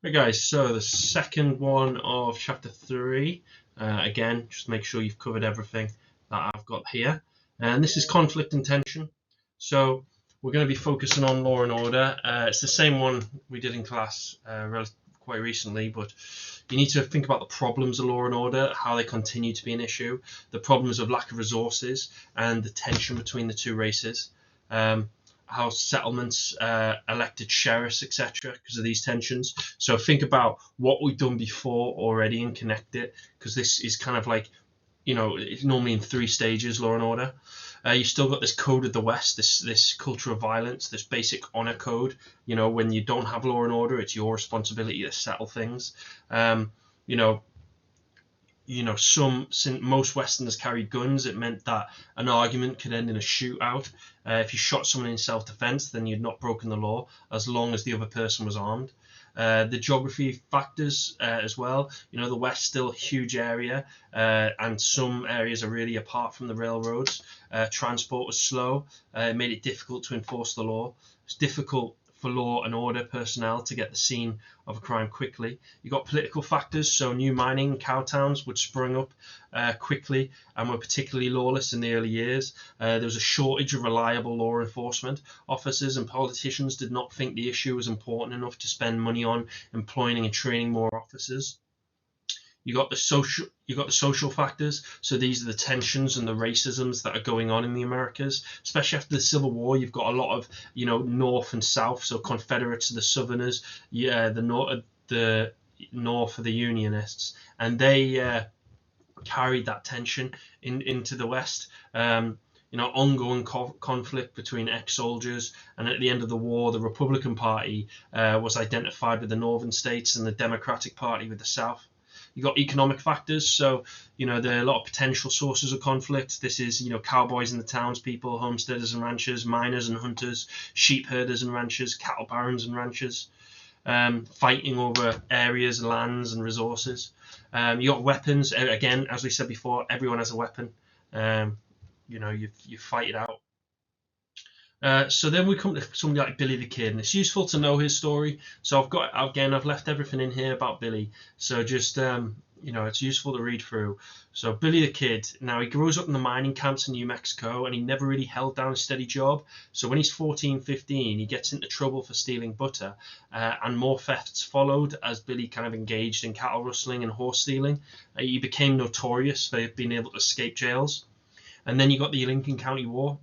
Hey guys, so the second one of chapter 3. Again, just make sure you've covered everything that I've got here. And this is conflict and tension. So we're going to be focusing on law and order. It's the same one we did in class quite recently, but you need to think about the problems of law and order, how they continue to be an issue, the problems of lack of resources, and the tension between the two races. Um, how settlements elected sheriffs, etc., because of these tensions. So think about what we've done before already and connect it, because this is kind of like, it's normally in three stages, law and order. You still got this code of the West, this culture of violence, this basic honor code. When you don't have law and order, it's your responsibility to settle things. Um, you know, since most Westerners carried guns, it meant that an argument could end in a shootout. If you shot someone in self-defense, then you'd not broken the law, as long as the other person was armed. The geography factors as well. The West still a huge area, and some areas are really apart from the railroads. Transport was slow. It made it difficult to enforce the law. It's difficult for law and order personnel to get the scene of a crime quickly. You got political factors, so new mining cow towns would spring up quickly and were particularly lawless in the early years. There was a shortage of reliable law enforcement officers, and politicians did not think the issue was important enough to spend money on employing and training more officers. You got the social factors. So these are the tensions and the racisms that are going on in the Americas, especially after the Civil War. You've got a lot of North and South. So Confederates are the Southerners, yeah, the North are the Unionists, and they carried that tension into the West. Ongoing conflict between ex-soldiers, and at the end of the war, the Republican Party was identified with the northern states and the Democratic Party with the South. You got economic factors, so there are a lot of potential sources of conflict. This is cowboys and the townspeople, homesteaders and ranchers, miners and hunters, sheep herders and ranchers, cattle barons and ranchers, fighting over areas, lands, and resources. You got weapons. Again, as we said before, everyone has a weapon. Um, you fight it out. So then we come to somebody like Billy the Kid, and it's useful to know his story. So I've left everything in here about Billy. So just it's useful to read through. So Billy the Kid, now he grows up in the mining camps in New Mexico, and he never really held down a steady job. So when he's 14, 15, he gets into trouble for stealing butter, and more thefts followed as Billy kind of engaged in cattle rustling and horse stealing. He became notorious for being able to escape jails. And then you got the Lincoln County War.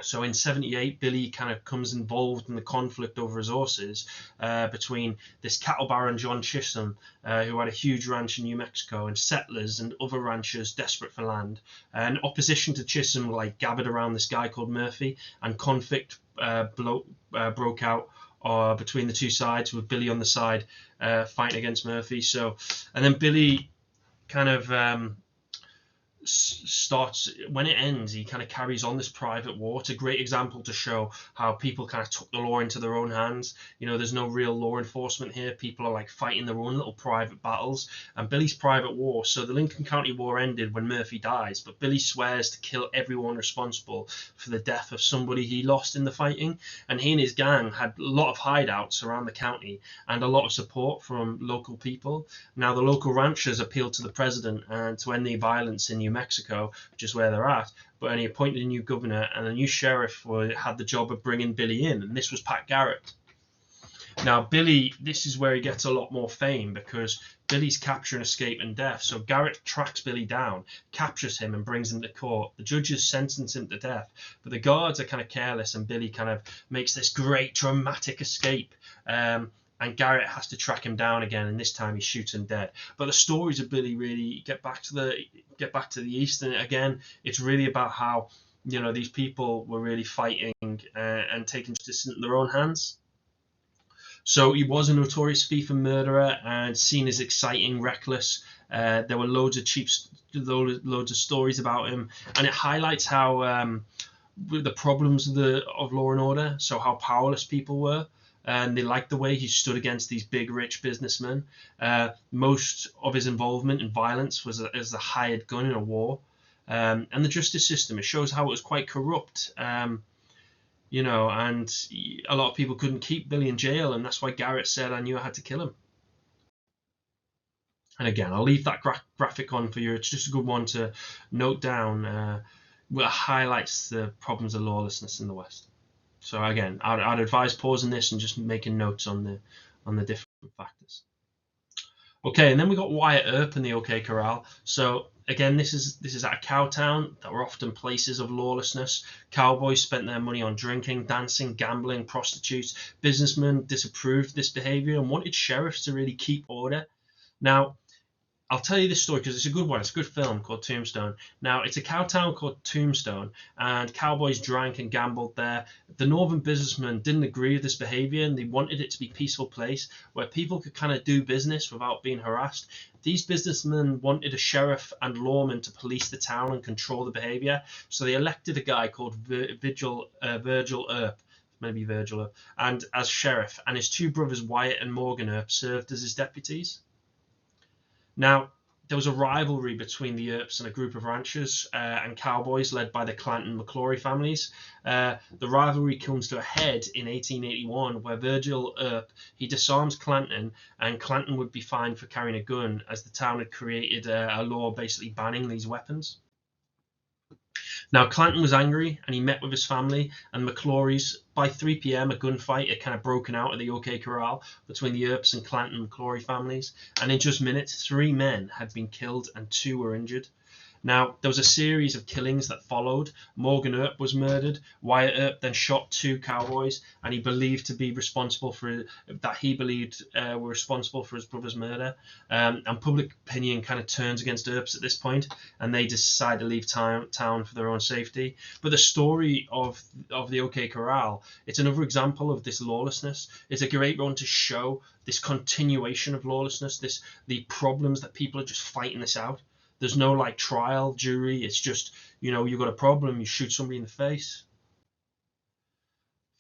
So in '78, Billy kind of comes involved in the conflict over resources between this cattle baron, John Chisholm, who had a huge ranch in New Mexico, and settlers and other ranchers desperate for land. And opposition to Chisholm gathered around this guy called Murphy, and conflict broke out between the two sides, with Billy on the side fighting against Murphy. And then Billy kind of starts, when it ends, he kind of carries on this private war. It's a great example to show how people kind of took the law into their own hands. There's no real law enforcement here. People are fighting their own little private battles, and Billy's private war. So the Lincoln County War ended when Murphy dies, but Billy swears to kill everyone responsible for the death of somebody he lost in the fighting. And he and his gang had a lot of hideouts around the county and a lot of support from local people. Now the local ranchers appealed to the president and to end the violence in New Mexico, which is where they're at. But he appointed a new governor, and a new sheriff had the job of bringing Billy in, and this was Pat Garrett. Now, Billy, this is where he gets a lot more fame, because Billy's capture and escape and death. So Garrett tracks Billy down, captures him, and brings him to court. The judges sentence him to death, but the guards are kind of careless, and Billy kind of makes this great dramatic escape. And Garrett has to track him down again, and this time he shoots him dead. But the stories of Billy really get back to the east, and again, it's really about how these people were really fighting and taking justice into their own hands. So he was a notorious thief and murderer, and seen as exciting, reckless. There were loads of stories about him, and it highlights how the problems of law and order. So how powerless people were, and they liked the way he stood against these big, rich businessmen. Most of his involvement in violence was as a hired gun in a war. And the justice system, it shows how it was quite corrupt. And a lot of people couldn't keep Billy in jail, and that's why Garrett said, "I knew I had to kill him." And again, I'll leave that graphic on for you. It's just a good one to note down. Where it highlights the problems of lawlessness in the West. So again, I'd advise pausing this and just making notes on the different factors. Okay, and then we got Wyatt Earp and the OK Corral. So again, this is at a cow town that were often places of lawlessness. Cowboys spent their money on drinking, dancing, gambling, prostitutes. Businessmen disapproved this behavior and wanted sheriffs to really keep order. Now, I'll tell you this story because it's a good one. It's a good film called Tombstone. Now, it's a cow town called Tombstone, and cowboys drank and gambled there. The northern businessmen didn't agree with this behavior, and they wanted it to be a peaceful place where people could kind of do business without being harassed. These businessmen wanted a sheriff and lawman to police the town and control the behavior, so they elected a guy called Virgil Earp, maybe Virgil Earp, and as sheriff, and his two brothers Wyatt and Morgan Earp served as his deputies. Now, there was a rivalry between the Earps and a group of ranchers and cowboys led by the Clanton McClory families. The rivalry comes to a head in 1881, where Virgil Earp he disarms Clanton, and Clanton would be fined for carrying a gun, as the town had created a law basically banning these weapons. Now, Clanton was angry and he met with his family and McClory's. By 3 p.m., a gunfight had kind of broken out at the OK Corral between the Earps and Clanton McClory families. And in just minutes, 3 men had been killed and 2 were injured. Now, there was a series of killings that followed. Morgan Earp was murdered. Wyatt Earp then shot 2 cowboys, and he believed to be responsible for that. He believed were responsible for his brother's murder. And public opinion kind of turns against Earps at this point, and they decide to leave town for their own safety. But the story of the OK Corral, it's another example of this lawlessness. It's a great one to show this continuation of lawlessness, the problems that people are just fighting this out. There's no like trial, jury. It's just, you've got a problem, you shoot somebody in the face.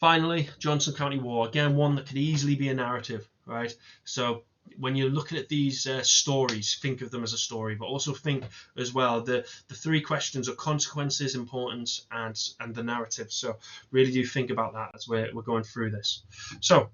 Finally, Johnson County War. Again, one that could easily be a narrative, right? So when you're looking at these stories, think of them as a story, but also think as well the 3 questions of consequences, importance, and the narrative. So really do think about that as we're going through this. So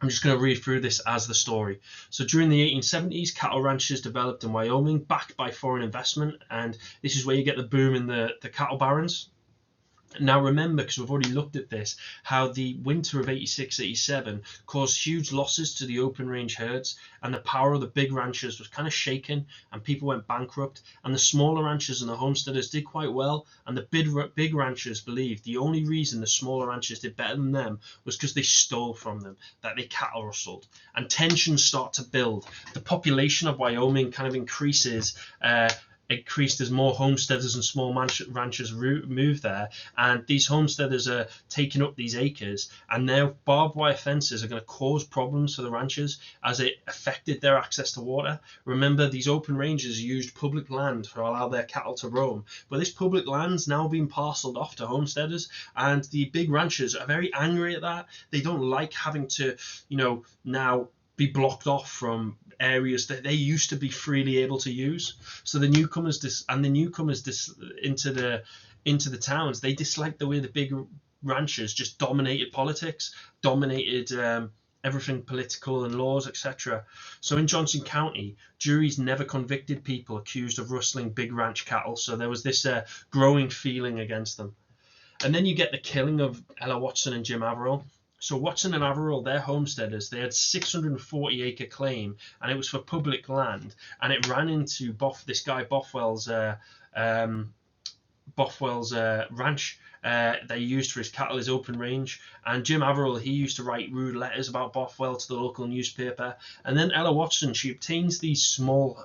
I'm just going to read through this as the story. So during the 1870s, cattle ranches developed in Wyoming, backed by foreign investment, and this is where you get the boom in the cattle barons. Now remember, because we've already looked at this, how the winter of 86-87 caused huge losses to the open range herds, and the power of the big ranchers was kind of shaken, and people went bankrupt, and the smaller ranchers and the homesteaders did quite well, and the big ranchers believed the only reason the smaller ranchers did better than them was because they stole from them, that they cattle rustled, and tensions start to build. The population of Wyoming kind of increased as more homesteaders and small ranchers move there, and these homesteaders are taking up these acres, and now barbed wire fences are going to cause problems for the ranchers as it affected their access to water. Remember, these open ranges used public land to allow their cattle to roam, but this public land's now being parceled off to homesteaders, and the big ranchers are very angry at that. They don't like having to, now be blocked off from areas that they used to be freely able to use. So the newcomers into the towns, they disliked the way the big ranchers just dominated politics, dominated everything political and laws, etc. So in Johnson County, juries never convicted people accused of rustling big ranch cattle. So there was this growing feeling against them. And then you get the killing of Ella Watson and Jim Averill. So Watson and Averill, they're homesteaders. They had 640-acre claim, and it was for public land. And it ran into this guy Bothwell's ranch. They used for his cattle, his open range. And Jim Averill, he used to write rude letters about Bothwell to the local newspaper. And then Ella Watson, she obtains this small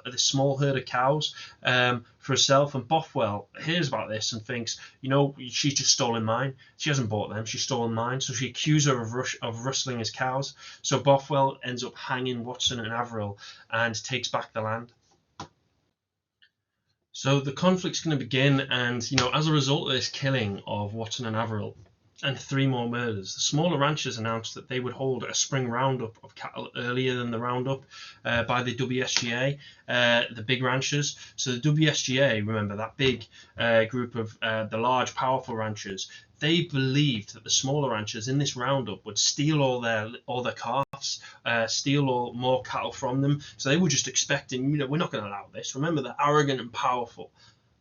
herd of cows for herself. And Bothwell hears about this and thinks, she's just stolen mine. She hasn't bought them, she's stolen mine. So she accuses her of rustling his cows. So Bothwell ends up hanging Watson and Averill and takes back the land. So the conflict's going to begin, and as a result of this killing of Watson and Averill, and 3 more murders. The smaller ranchers announced that they would hold a spring roundup of cattle earlier than the roundup by the WSGA, the big ranchers. So the WSGA, remember that big group of the large, powerful ranchers, they believed that the smaller ranchers in this roundup would steal all their calves, steal more cattle from them. So they were just expecting, we're not going to allow this. Remember, they're arrogant and powerful,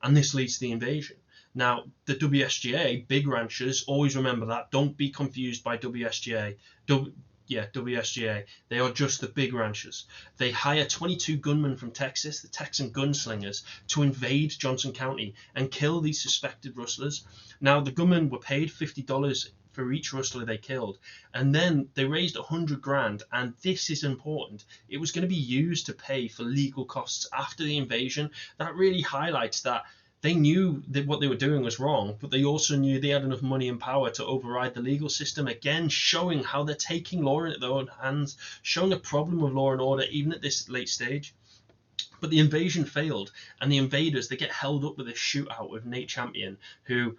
and this leads to the invasion. Now, the WSGA, big ranchers, always remember that. Don't be confused by WSGA. WSGA. They are just the big ranchers. They hire 22 gunmen from Texas, the Texan gunslingers, to invade Johnson County and kill these suspected rustlers. Now, the gunmen were paid $50 for each rustler they killed, and then they raised $100,000, and this is important. It was going to be used to pay for legal costs after the invasion. That really highlights that they knew that what they were doing was wrong, but they also knew they had enough money and power to override the legal system, again showing how they're taking law into their own hands, showing a problem with law and order even at this late stage. But the invasion failed, and the invaders, they get held up with a shootout with Nate Champion, who,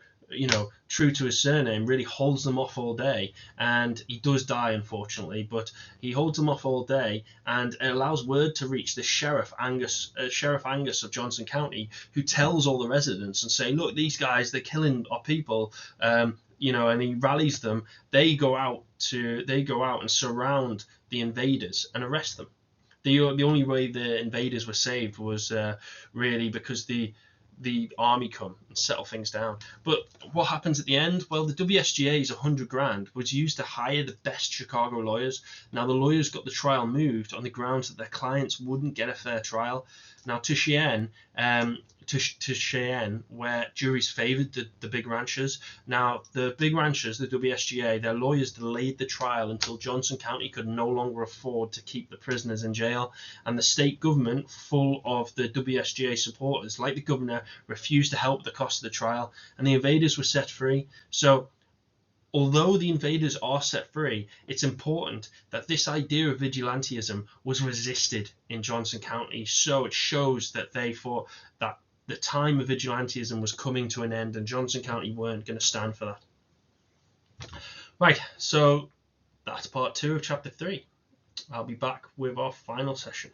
true to his surname, really holds them off all day. And he does die, unfortunately, but he holds them off all day, and it allows word to reach the Sheriff Angus of Johnson County, who tells all the residents and say, look, these guys, they're killing our people, and he rallies them. They go out and surround the invaders and arrest them. The only way the invaders were saved was really because the army come and settle things down. But what happens at the end? Well, the WSGA's $100,000 was used to hire the best Chicago lawyers. Now, the lawyers got the trial moved on the grounds that their clients wouldn't get a fair trial. Now, to Cheyenne, where juries favored the big ranchers. Now, the big ranchers, the WSGA, their lawyers delayed the trial until Johnson County could no longer afford to keep the prisoners in jail, and the state government, full of the WSGA supporters, like the governor, refused to help the cost of the trial, and the invaders were set free. So, although the invaders are set free, it's important that this idea of vigilantism was resisted in Johnson County. So it shows that they thought that the time of vigilantism was coming to an end, and Johnson County weren't going to stand for that. Right, so that's part 2 of chapter 3. I'll be back with our final session.